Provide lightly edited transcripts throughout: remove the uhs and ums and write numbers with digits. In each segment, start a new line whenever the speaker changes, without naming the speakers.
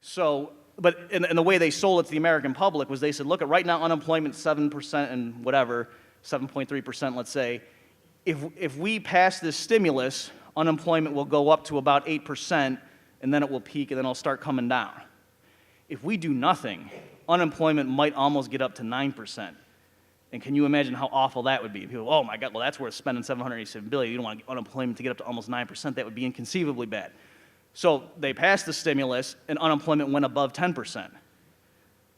So, and the way they sold it to the American public was they said, look, right now unemployment's 7% and whatever, 7.3%, let's say. If we pass this stimulus, unemployment will go up to about 8%, and then it will peak, and then it'll start coming down. If we do nothing, unemployment might almost get up to 9%. And can you imagine how awful that would be? People, oh my God, well that's worth spending $787 billion. You don't want unemployment to get up to almost 9%. That would be inconceivably bad. So they passed the stimulus, and unemployment went above 10%.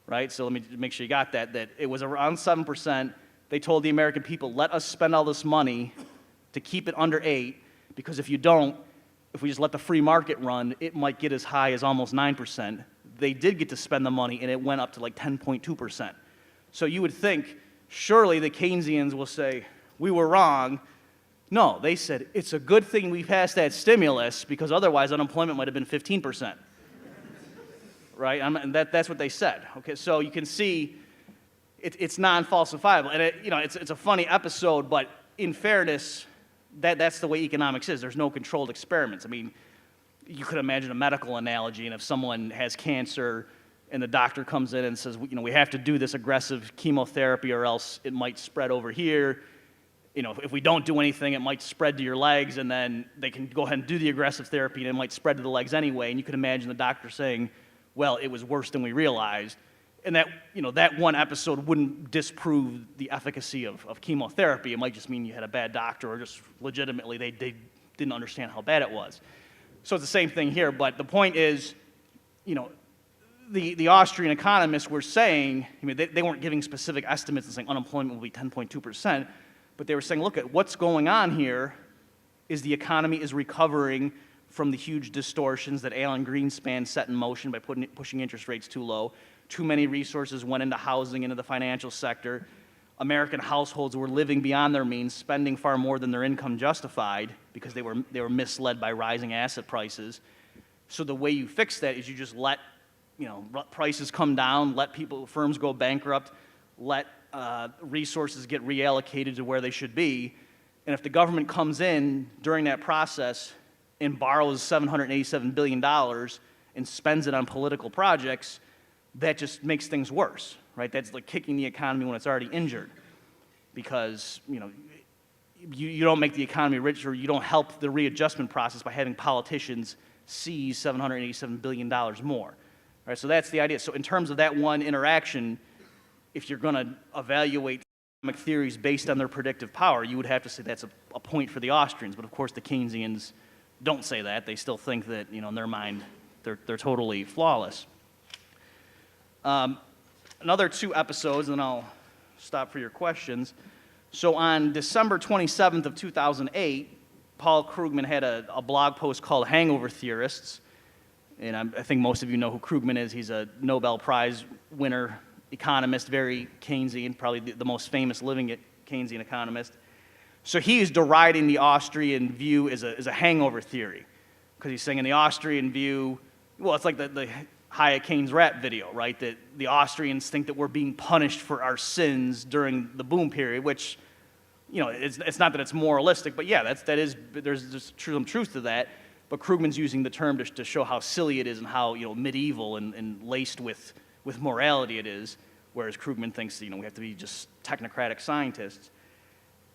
Right? So let me make sure you got that it was around 7%. They told the American people, let us spend all this money to keep it under 8, because if you don't, if we just let the free market run, it might get as high as almost 9%. They did get to spend the money, and it went up to like 10.2%. So you would think, surely the Keynesians will say, we were wrong. No, they said, it's a good thing we passed that stimulus, because otherwise unemployment might have been 15%. Right? And that's what they said. Okay, so you can see it's non-falsifiable. And it's a funny episode, but in fairness, that's the way economics is. There's no controlled experiments. I mean, you could imagine a medical analogy, and if someone has cancer and the doctor comes in and says, we have to do this aggressive chemotherapy or else it might spread over here. If we don't do anything, it might spread to your legs, and then they can go ahead and do the aggressive therapy, and it might spread to the legs anyway. And you could imagine the doctor saying, well, it was worse than we realized. And that one episode wouldn't disprove the efficacy of chemotherapy. It might just mean you had a bad doctor, or just legitimately they didn't understand how bad it was. So it's the same thing here, but the point is, the Austrian economists were saying, they weren't giving specific estimates and saying unemployment will be 10.2%, but they were saying, look, at what's going on here is the economy is recovering from the huge distortions that Alan Greenspan set in motion by pushing interest rates too low. Too many resources went into housing, into the financial sector. American households were living beyond their means, spending far more than their income justified because they were misled by rising asset prices. So the way you fix that is you just let prices come down, let firms go bankrupt, let resources get reallocated to where they should be. And if the government comes in during that process and borrows $787 billion and spends it on political projects, that just makes things worse, right? That's like kicking the economy when it's already injured, because you don't make the economy richer, you don't help the readjustment process by having politicians seize $787 billion more. Right, so that's the idea. So in terms of that one interaction, if you're going to evaluate economic theories based on their predictive power, you would have to say that's a point for the Austrians. But of course, the Keynesians don't say that. They still think that, in their mind, they're totally flawless. Another 2 episodes, and I'll stop for your questions. So on December 27th of 2008, Paul Krugman had a blog post called Hangover Theorists. And I think most of you know who Krugman is. He's a Nobel Prize winner economist, very Keynesian, probably the most famous living Keynesian economist. So he's deriding the Austrian view as a hangover theory, because he's saying in the Austrian view, well, it's like the Hayek Keynes rap video, right? That the Austrians think that we're being punished for our sins during the boom period, which, it's not that it's moralistic, but yeah, there's some truth to that. But Krugman's using the term to show how silly it is and how medieval and laced with morality it is, whereas Krugman thinks we have to be just technocratic scientists.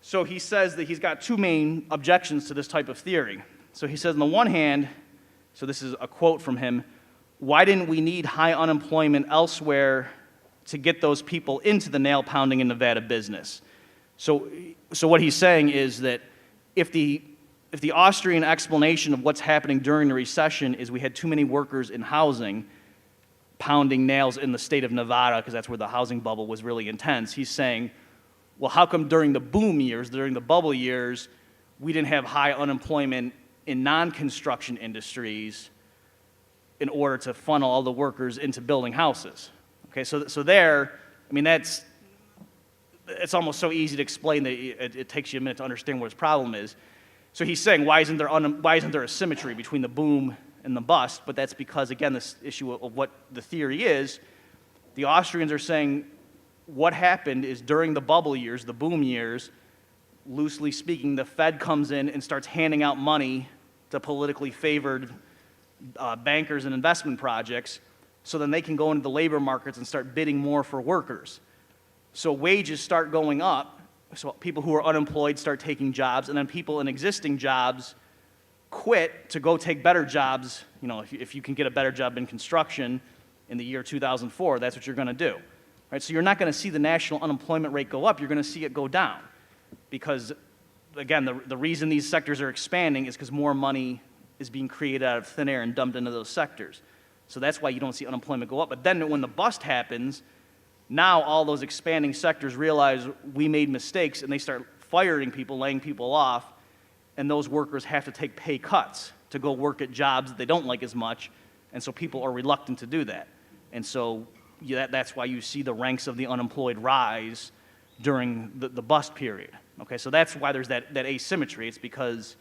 So he says that he's got 2 main objections to this type of theory. So he says, on the one hand, so this is a quote from him, why didn't we need high unemployment elsewhere to get those people into the nail-pounding in Nevada business? So what he's saying is that if the Austrian explanation of what's happening during the recession is we had too many workers in housing pounding nails in the state of Nevada, because that's where the housing bubble was really intense, he's saying, well, how come during the boom years, during the bubble years, we didn't have high unemployment in non-construction industries in order to funnel all the workers into building houses? Okay, so there, it's almost so easy to explain that it takes you a minute to understand what his problem is. So he's saying, why isn't there a symmetry between the boom and the bust? But that's because, again, this issue of what the theory is, the Austrians are saying what happened is during the bubble years, the boom years, loosely speaking, the Fed comes in and starts handing out money to politically favored bankers and investment projects, so then they can go into the labor markets and start bidding more for workers. So wages start going up, so people who are unemployed start taking jobs, and then people in existing jobs quit to go take better jobs. You know, if you can get a better job in construction in the year 2004, that's what you're going to do. Right? So you're not going to see the national unemployment rate go up, you're going to see it go down. Because, again, the reason these sectors are expanding is because more money is being created out of thin air and dumped into those sectors. So that's why you don't see unemployment go up. But then when the bust happens, now all those expanding sectors realize we made mistakes, and they start firing people, laying people off, and those workers have to take pay cuts to go work at jobs that they don't like as much, and so people are reluctant to do that. And so that's why you see the ranks of the unemployed rise during the bust period. Okay, so that's why there's that asymmetry. It's because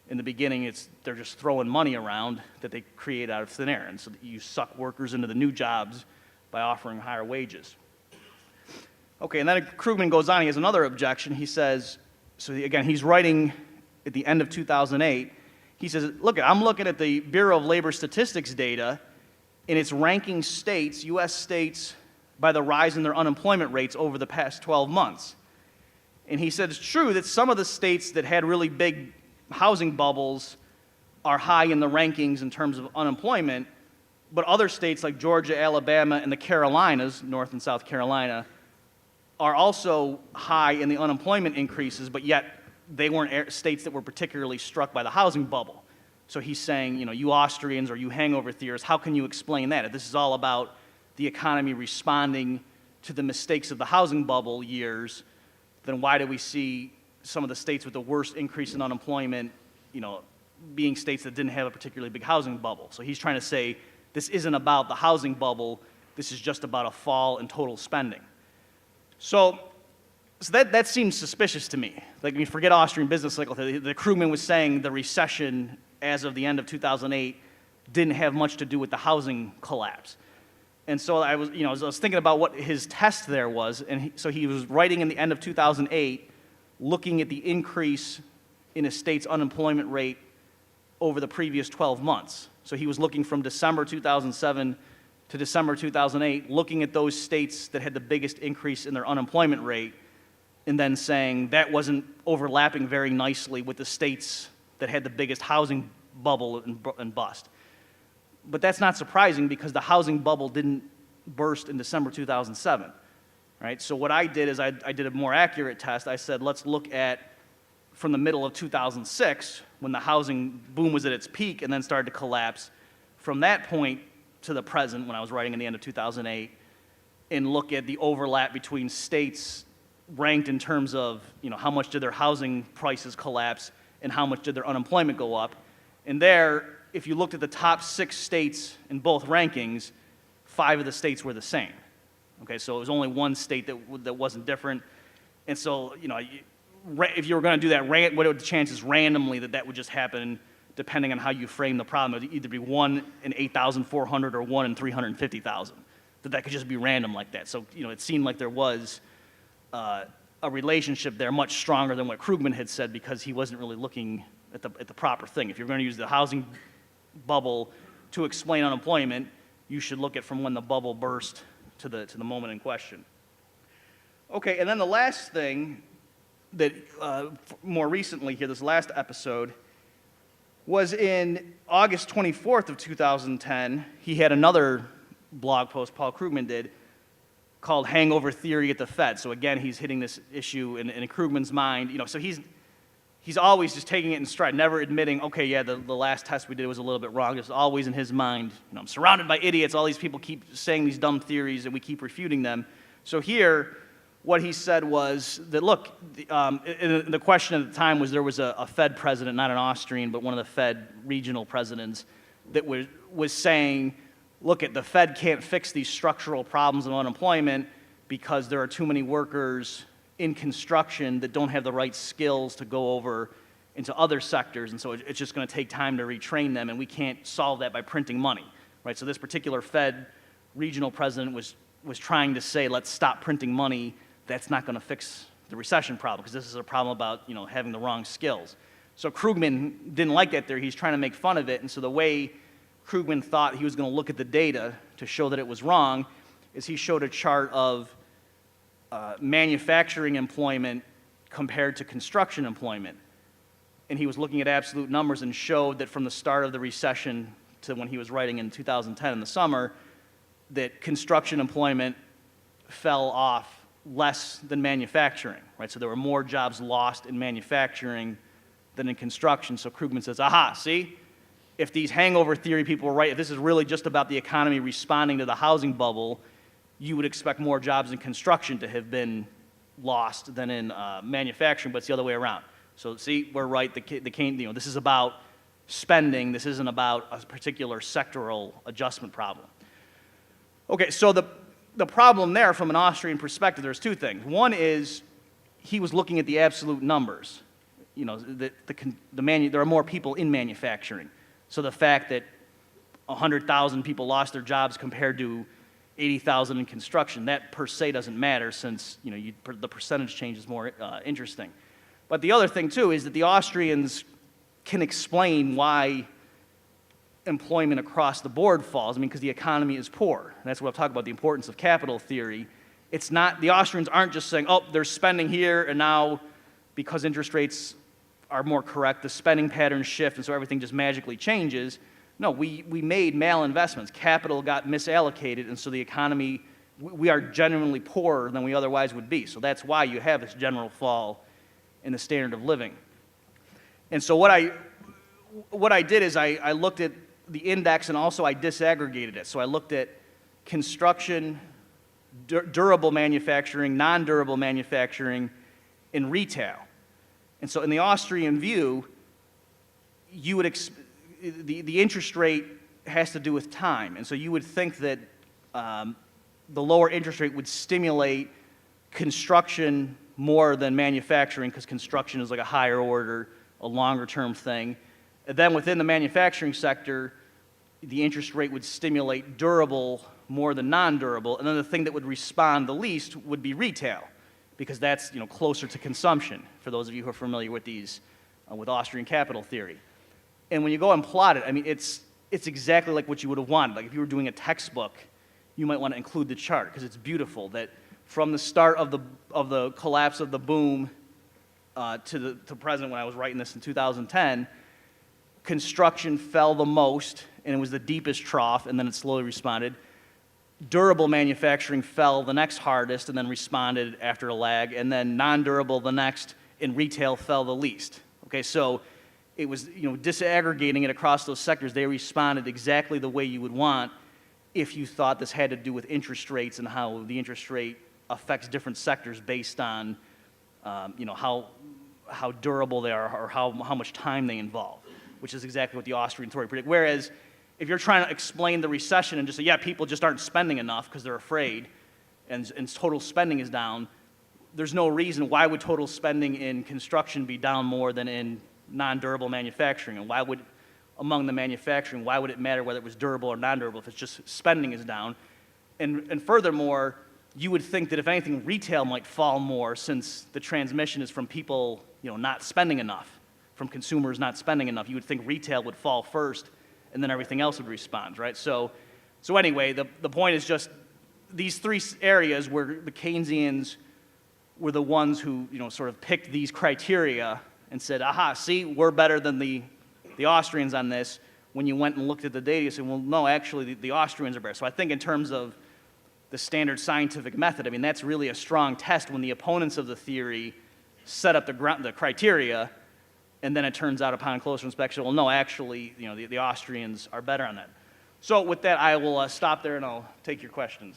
in the beginning they're just throwing money around that they create out of thin air, and so you suck workers into the new jobs by offering higher wages. Okay, and then Krugman goes on, he has another objection. He says, again, he's writing at the end of 2008, he says, look, I'm looking at the Bureau of Labor Statistics data, and it's ranking states, U.S. states, by the rise in their unemployment rates over the past 12 months. And he said it's true that some of the states that had really big housing bubbles are high in the rankings in terms of unemployment, but other states like Georgia, Alabama, and the Carolinas, North and South Carolina, are also high in the unemployment increases, but yet they weren't states that were particularly struck by the housing bubble. So he's saying, you Austrians or you hangover theorists, how can you explain that? If this is all about the economy responding to the mistakes of the housing bubble years, then why do we see some of the states with the worst increase in unemployment, being states that didn't have a particularly big housing bubble? So he's trying to say this isn't about the housing bubble, this is just about a fall in total spending. So that seems suspicious to me. Like, forget Austrian business cycle. The Krugman was saying the recession as of the end of 2008 didn't have much to do with the housing collapse. And so I was thinking about what his test there was, and so he was writing in the end of 2008, looking at the increase in a state's unemployment rate over the previous 12 months. So he was looking from December 2007 to December 2008, looking at those states that had the biggest increase in their unemployment rate, and then saying that wasn't overlapping very nicely with the states that had the biggest housing bubble and bust. But that's not surprising because the housing bubble didn't burst in December 2007, right? So what I did is I did a more accurate test. I said, let's look at from the middle of 2006, when the housing boom was at its peak and then started to collapse, from that point to the present, when I was writing in the end of 2008, and look at the overlap between states ranked in terms of, how much did their housing prices collapse and how much did their unemployment go up. And there, if you looked at the top 6 states in both rankings, 5 of the states were the same. Okay, so it was only one state that wasn't different. And so, if you were going to do that, what are the chances randomly that would just happen depending on how you frame the problem? It would either be 1 in 8,400 or 1 in 350,000. That could just be random like that. So, it seemed like there was a relationship there much stronger than what Krugman had said because he wasn't really looking at the proper thing. If you're going to use the housing bubble to explain unemployment, you should look at from when the bubble burst to the moment in question. Okay, and then the last thing that more recently here, this last episode, was in August 24th of 2010. He had another blog post, Paul Krugman did, called Hangover Theory at the Fed. So again, he's hitting this issue in Krugman's mind. So he's always just taking it in stride, never admitting, okay, yeah, the last test we did was a little bit wrong. It's always in his mind, I'm surrounded by idiots. All these people keep saying these dumb theories, and we keep refuting them. So here, what he said was that, look, the question at the time was there was a Fed president, not an Austrian, but one of the Fed regional presidents, that was saying, look, the Fed can't fix these structural problems of unemployment because there are too many workers in construction that don't have the right skills to go over into other sectors, and so it's just going to take time to retrain them, and we can't solve that by printing money, right? So this particular Fed regional president was trying to say, let's stop printing money. That's not going to fix the recession problem because this is a problem about having the wrong skills. So Krugman didn't like that there. He's trying to make fun of it, and so the way Krugman thought he was going to look at the data to show that it was wrong is he showed a chart of manufacturing employment compared to construction employment. And he was looking at absolute numbers and showed that from the start of the recession to when he was writing in 2010 in the summer, that construction employment fell off less than manufacturing, right? So there were more jobs lost in manufacturing than in construction. So Krugman says, aha, see? If these hangover theory people were right, if this is really just about the economy responding to the housing bubble, you would expect more jobs in construction to have been lost than in manufacturing, but it's the other way around. So see, we're right. This is about spending. This isn't about a particular sectoral adjustment problem. Okay, so the problem there from an Austrian perspective, there's two things. One is he was looking at the absolute numbers. You know, there are more people in manufacturing. So the fact that 100,000 people lost their jobs compared to 80,000 in construction, that per se doesn't matter since the percentage change is more interesting. But the other thing too is that the Austrians can explain why employment across the board falls. I mean, because the economy is poor. And that's what I've talked about, the importance of capital theory. It's not, the Austrians aren't just saying, oh, they're spending here, and now because interest rates are more correct, the spending patterns shift, and so everything just magically changes. No, we made malinvestments. Capital got misallocated, and so the economy, we are genuinely poorer than we otherwise would be. So that's why you have this general fall in the standard of living. And so what I did is I looked at the index, and also I disaggregated it. So I looked at construction, durable manufacturing, non-durable manufacturing, and retail. And so in the Austrian view, you would the interest rate has to do with time. And so you would think that the lower interest rate would stimulate construction more than manufacturing, because construction is like a higher order, a longer term thing. And then within the manufacturing sector, the interest rate would stimulate durable more than non-durable. And then the thing that would respond the least would be retail, because that's closer to consumption, for those of you who are familiar with these, with Austrian capital theory. And when you go and plot it, I mean, it's exactly like what you would have wanted. Like if you were doing a textbook, you might want to include the chart, because it's beautiful that from the start of the collapse of the boom to present, when I was writing this in 2010, construction fell the most, and it was the deepest trough, and then it slowly responded. Durable manufacturing fell the next hardest and then responded after a lag, and then non-durable the next, and retail fell the least. Okay, so it was, disaggregating it across those sectors, they responded exactly the way you would want if you thought this had to do with interest rates and how the interest rate affects different sectors based on, how durable they are or how much time they involve, which is exactly what the Austrian Theory predicted. Whereas if you're trying to explain the recession and just say, yeah, people just aren't spending enough because they're afraid, and total spending is down, there's no reason. Why would total spending in construction be down more than in non-durable manufacturing? And why would, among the manufacturing, why would it matter whether it was durable or non-durable if it's just spending is down? And furthermore, you would think that if anything, retail might fall more, since the transmission is from people not spending enough, from consumers not spending enough. You would think retail would fall first, and then everything else would respond, right? So anyway, the point is just these three areas where the Keynesians were the ones who sort of picked these criteria and said, aha, see, we're better than the Austrians on this. When you went and looked at the data, you said, well, no, actually, the Austrians are better. So I think in terms of the standard scientific method, I mean, that's really a strong test when the opponents of the theory set up the criteria, and then it turns out upon closer inspection, well, no, actually, the Austrians are better on that. So with that, I will stop there, and I'll take your questions.